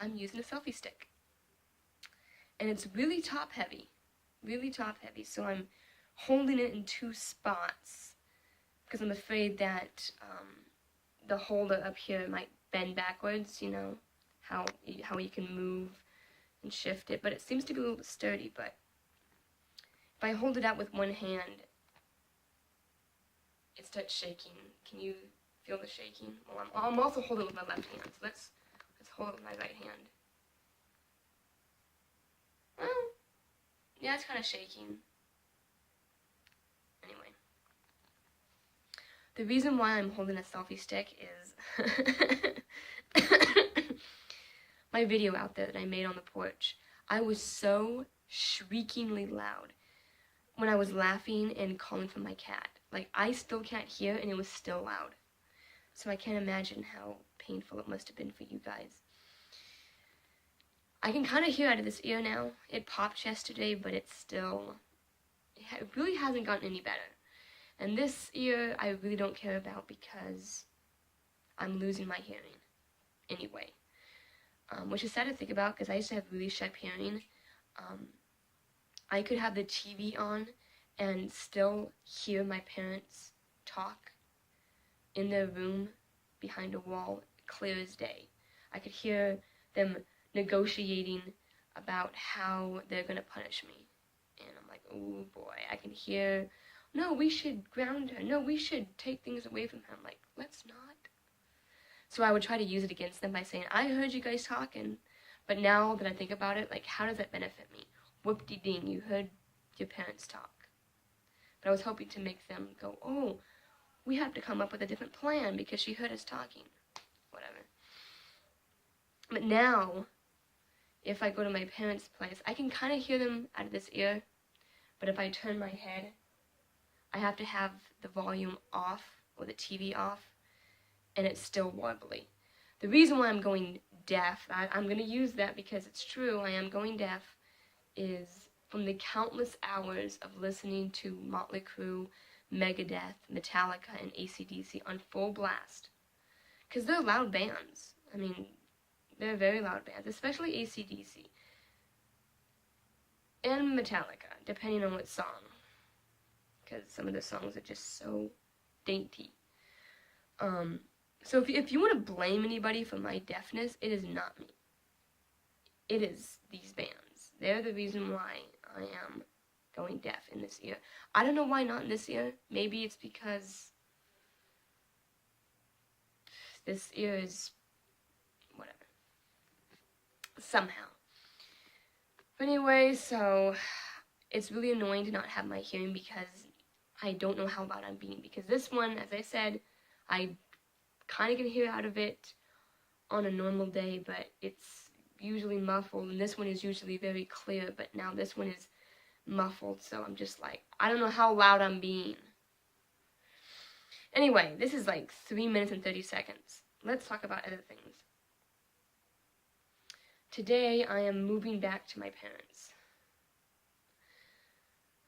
I'm using a selfie stick. And it's really top heavy. So I'm holding it in 2 spots because I'm afraid that the holder up here might bend backwards, you know, how you can move and shift it. But it seems to be a little sturdy, but if I hold it out with one hand, it starts shaking. Can you feel the shaking? Well, I'm also holding it with my left hand, so let's hold it with my right hand. Well, yeah, it's kind of shaking. Anyway. The reason why I'm holding a selfie stick is my video out there that I made on the porch. I was so shriekingly loud when I was laughing and calling for my cat. Like, I still can't hear, and it was still loud. So I can't imagine how painful it must have been for you guys. I can kind of hear out of this ear now. It popped yesterday, but it really hasn't gotten any better. And this ear, I really don't care about because I'm losing my hearing anyway. Which is sad to think about because I used to have really sharp hearing. I could have the TV on and still hear my parents talk in their room behind a wall, clear as day. I could hear them negotiating about how they're going to punish me. And I'm like, oh boy, I can hear, no, we should ground her. No, we should take things away from her. I'm like, let's not. So I would try to use it against them by saying, I heard you guys talking. But now that I think about it, like, how does that benefit me? Whoop-de-ding, you heard your parents talk. But I was hoping to make them go, oh, we have to come up with a different plan because she heard us talking. Whatever. But now, if I go to my parents' place, I can kind of hear them out of this ear. But if I turn my head, I have to have the volume off or the TV off, and it's still warbly. The reason why I'm going deaf, I'm going to use that because it's true, I am going deaf, is from the countless hours of listening to Motley Crue, Megadeth, Metallica, and AC/DC on full blast. Because they're loud bands. I mean, they're very loud bands, especially AC/DC. And Metallica, depending on what song. Because some of the songs are just so dainty. So if you want to blame anybody for my deafness, it is not me. It is these bands. They're the reason why I am going deaf in this ear. I don't know why not in this ear. Maybe it's because this ear is whatever. Somehow. But anyway, so it's really annoying to not have my hearing because I don't know how loud I'm being. Because this one, as I said, I kind of can hear out of it on a normal day, but it's usually muffled, and this one is usually very clear, but now this one is muffled, so I'm just like, I don't know how loud I'm being. Anyway, this is like 3 minutes and 30 seconds. Let's talk about other things. Today, I am moving back to my parents.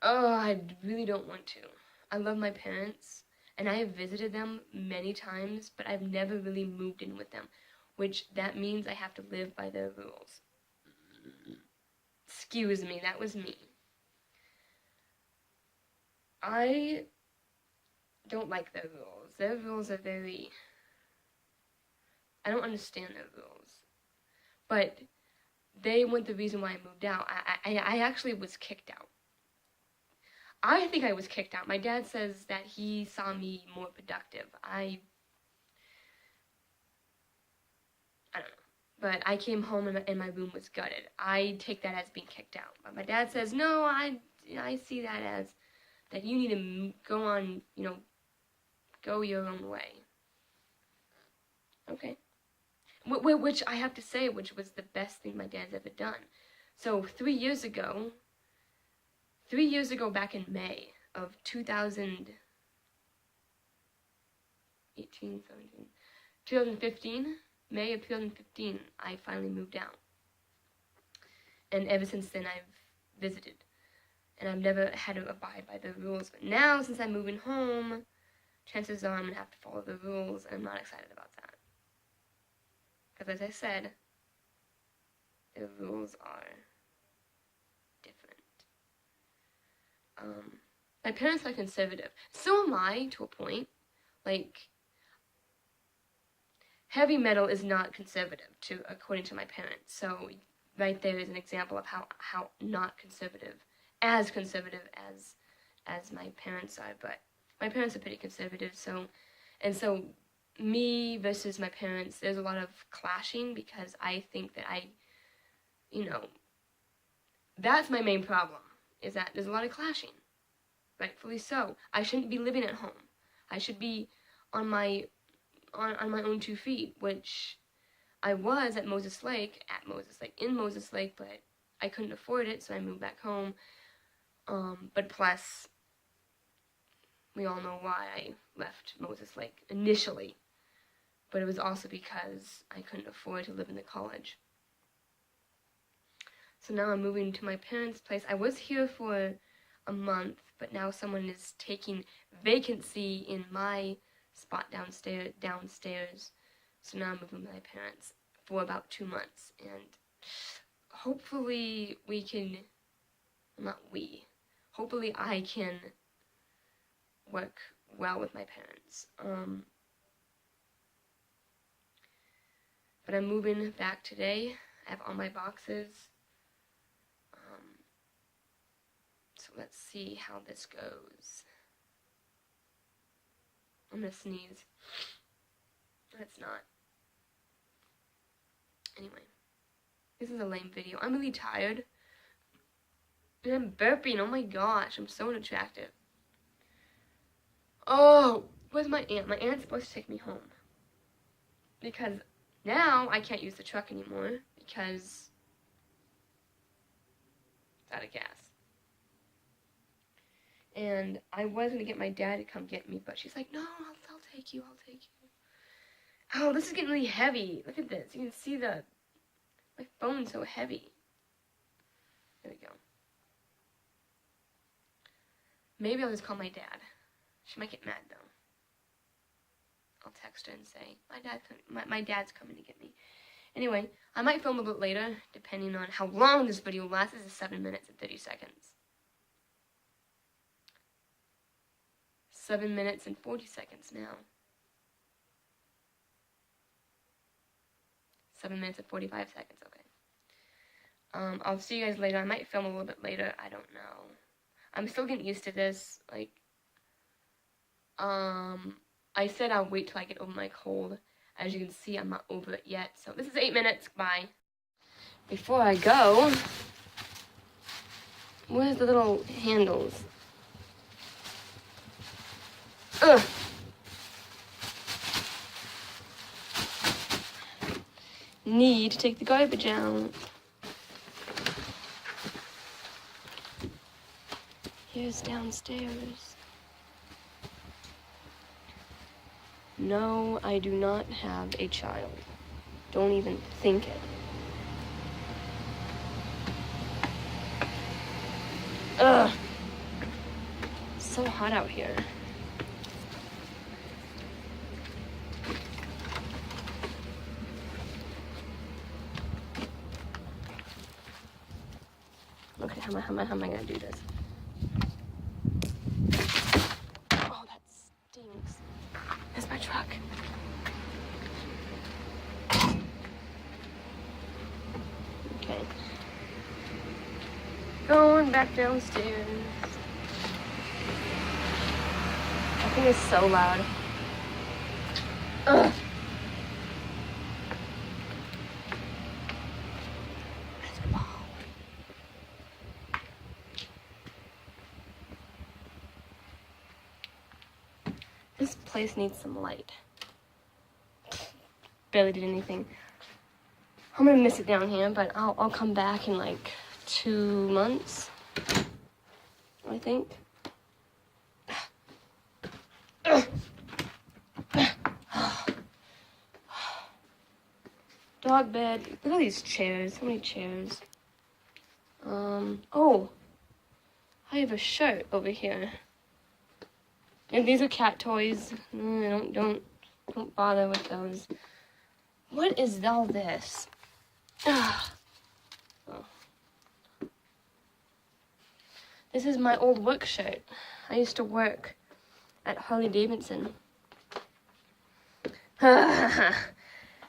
Oh, I really don't want to. I love my parents, and I have visited them many times, but I've never really moved in with them, which that means I have to live by their rules. Excuse me, that was me. I don't like their rules. Their rules are very... I don't understand their rules. But they weren't the reason why I moved out. I actually was kicked out. I think I was kicked out. My dad says that he saw me more productive. I don't know. But I came home and my room was gutted. I take that as being kicked out. But my dad says, no, I see that as that you need to go on, go your own way. Okay. Which I have to say, which was the best thing my dad's ever done. So 3 years ago back in May of 2015, May of 2015, I finally moved out. And ever since then, I've visited. And I've never had to abide by the rules. But now, since I'm moving home, chances are I'm going to have to follow the rules, and I'm not excited about that. Because as I said, the rules are different. My parents are conservative. So am I, to a point. Like, heavy metal is not conservative, according to my parents. So right there is an example of how not conservative as my parents are. But my parents are pretty conservative, so me versus my parents, there's a lot of clashing, because I think that that's my main problem, is that there's a lot of clashing. Rightfully so. I shouldn't be living at home. I should be on my own 2 feet, which I was in Moses Lake, but I couldn't afford it, so I moved back home. But plus, we all know why I left Moses Lake initially. But it was also because I couldn't afford to live in the college. So now I'm moving to my parents' place. I was here for a month, but now someone is taking vacancy in my spot downstairs. So now I'm moving with my parents for about 2 months, and hopefully hopefully I can work well with my parents. But I'm moving back today. I have all my boxes. So let's see how this goes. I'm gonna sneeze. That's not. Anyway, this is a lame video. I'm really tired. And I'm burping. Oh my gosh, I'm so unattractive. Oh, where's my aunt? My aunt's supposed to take me home. Because now I can't use the truck anymore because it's out of gas. And I was going to get my dad to come get me, but she's like, no, I'll take you. Oh, this is getting really heavy. Look at this. You can see my phone's so heavy. There we go. Maybe I'll just call my dad. She might get mad, though. I'll text her and say, my dad's coming to get me. Anyway, I might film a bit later, depending on how long this video lasts. This is 7 minutes and 30 seconds. 7 minutes and 40 seconds now. 7 minutes and 45 seconds, okay. I'll see you guys later. I might film a little bit later. I don't know. I'm still getting used to this. Like, I said I'll wait till I get over my cold. As you can see, I'm not over it yet. So this is 8 minutes. Bye. Before I go, where's the little handles? Ugh. Need to take the garbage out. Here's downstairs. No, I do not have a child. Don't even think it. Ugh. It's so hot out here. Okay, how am I gonna do this? Oh, that stinks. There's my truck. Okay. Going back downstairs. That thing is so loud. Ugh. This place needs some light. Barely did anything. I'm gonna miss it down here, but I'll come back in like 2 months, I think. Dog bed. Look at these chairs. How many chairs? Oh, I have a shirt over here. And these are cat toys. Don't bother with those. What is all this? Ugh. This is my old work shirt. I used to work at Harley Davidson. and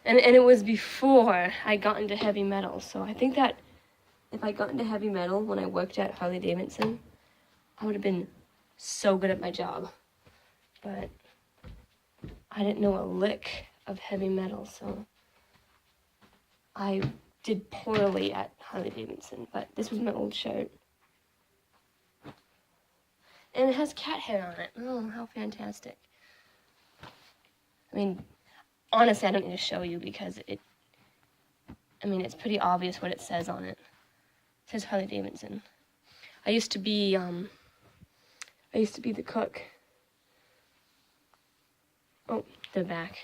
it was before I got into heavy metal. So I think that if I got into heavy metal when I worked at Harley Davidson, I would have been so good at my job. But I didn't know a lick of heavy metal, so I did poorly at Harley Davidson. But this was my old shirt. And it has cat hair on it. Oh, how fantastic. I mean, honestly, I don't need to show you because it's pretty obvious what it says on it. It says Harley Davidson. I used to be the cook. Oh, they're back.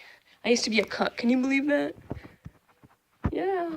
I used to be a cook. Can you believe that? Yeah.